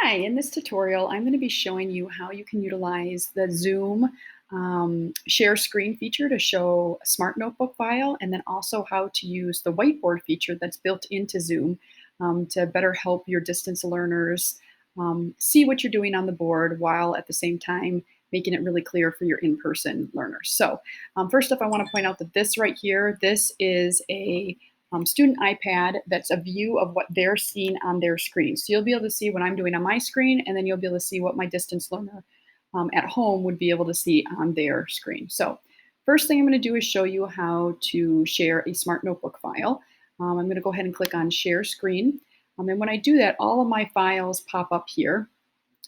Hi, in this tutorial, I'm going to be showing you how you can utilize the Zoom share screen feature to show a Smart Notebook file, and then also how to use the Whiteboard feature that's built into Zoom to better help your distance learners see what you're doing on the board while at the same time making it really clear for your in-person learners. So first off, I want to point out that this right here, this is a student iPad that's a view of what they're seeing on their screen. So you'll be able to see what I'm doing on my screen, and then you'll be able to see what my distance learner at home would be able to see on their screen. So first thing I'm going to do is show you how to share a Smart Notebook file. I'm going to go ahead and click on Share Screen. And when I do that, all of my files pop up here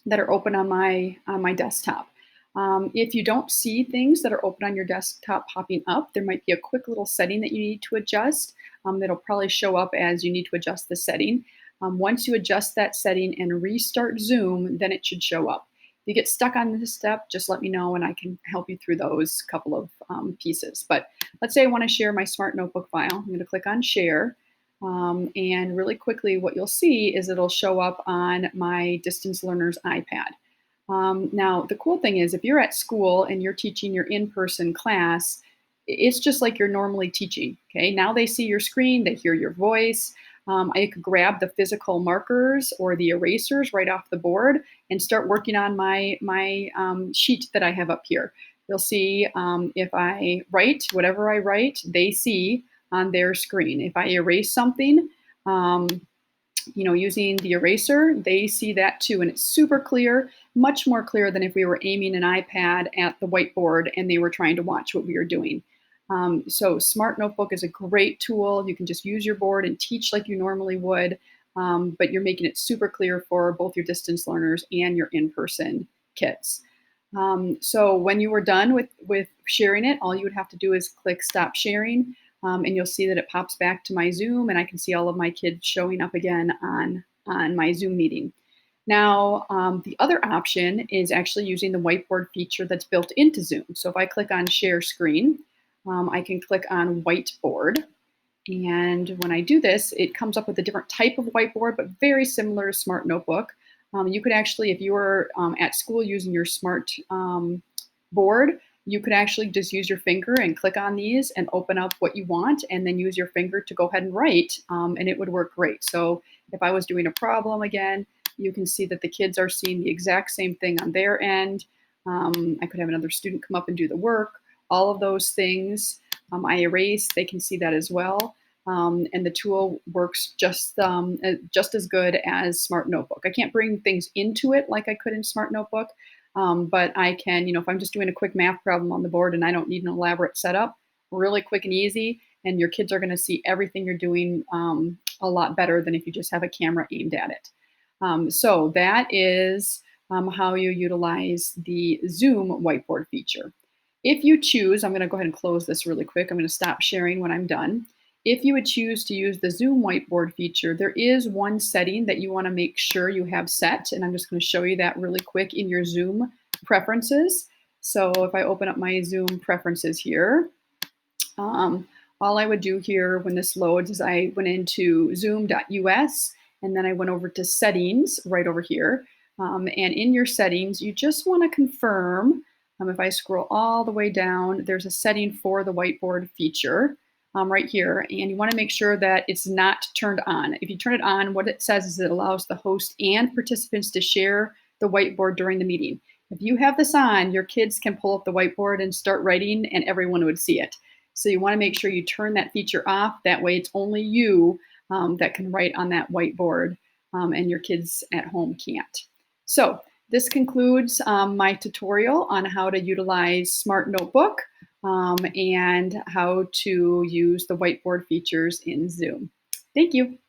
that are open on my desktop. If you don't see things that are open on your desktop popping up, there might be a quick little setting that you need to adjust that'll probably show up as you need to adjust the setting. Once you adjust that setting and restart Zoom, then it should show up. If you get stuck on this step, just let me know and I can help you through those couple of pieces. But let's say I want to share my Smart Notebook file. I'm going to click on Share. And really quickly, what you'll see is it'll show up on my distance learner's iPad. Now, the cool thing is if you're at school and you're teaching your in-person class, it's just like you're normally teaching, okay? Now they see your screen, they hear your voice. I could grab the physical markers or the erasers right off the board and start working on my sheet that I have up here. You'll see if I write, whatever I write, they see on their screen. If I erase something, using the eraser, they see that too. And it's super clear, much more clear than if we were aiming an iPad at the whiteboard and they were trying to watch what we were doing. So Smart Notebook is a great tool. You can just use your board and teach like you normally would, but you're making it super clear for both your distance learners and your in-person kids. So when you were done with sharing it, all you would have to do is click Stop Sharing. And you'll see that it pops back to my Zoom and I can see all of my kids showing up again on my Zoom meeting. Now, the other option is actually using the whiteboard feature that's built into Zoom. So if I click on Share Screen, I can click on Whiteboard. And when I do this, it comes up with a different type of whiteboard, but very similar to Smart Notebook. You could actually, if you were at school using your Smart board, you could actually just use your finger and click on these and open up what you want and then use your finger to go ahead and write, and it would work great. So if I was doing a problem again, you can see that the kids are seeing the exact same thing on their end. I could have another student come up and do the work. All of those things I erase, they can see that as well. And the tool works just as good as Smart Notebook. I can't bring things into it like I could in Smart Notebook, but I can, if I'm just doing a quick math problem on the board and I don't need an elaborate setup, really quick and easy, and your kids are going to see everything you're doing a lot better than if you just have a camera aimed at it. So that is how you utilize the Zoom whiteboard feature. If you choose, I'm going to go ahead and close this really quick. I'm going to stop sharing when I'm done. If you would choose to use the Zoom whiteboard feature, there is one setting that you want to make sure you have set, and I'm just going to show you that really quick in your Zoom preferences. So if I open up my Zoom preferences here, all I would do here when this loads is I went into zoom.us and then I went over to settings right over here. And in your settings, you just want to confirm, if I scroll all the way down, there's a setting for the whiteboard feature. Right here, and you want to make sure that it's not turned on. If you turn it on, what it says is it allows the host and participants to share the whiteboard during the meeting. If you have this on, your kids can pull up the whiteboard and start writing and everyone would see it. So you want to make sure you turn that feature off. That way it's only you that can write on that whiteboard and your kids at home can't. So this concludes my tutorial on how to utilize Smart Notebook and how to use the whiteboard features in Zoom. Thank you.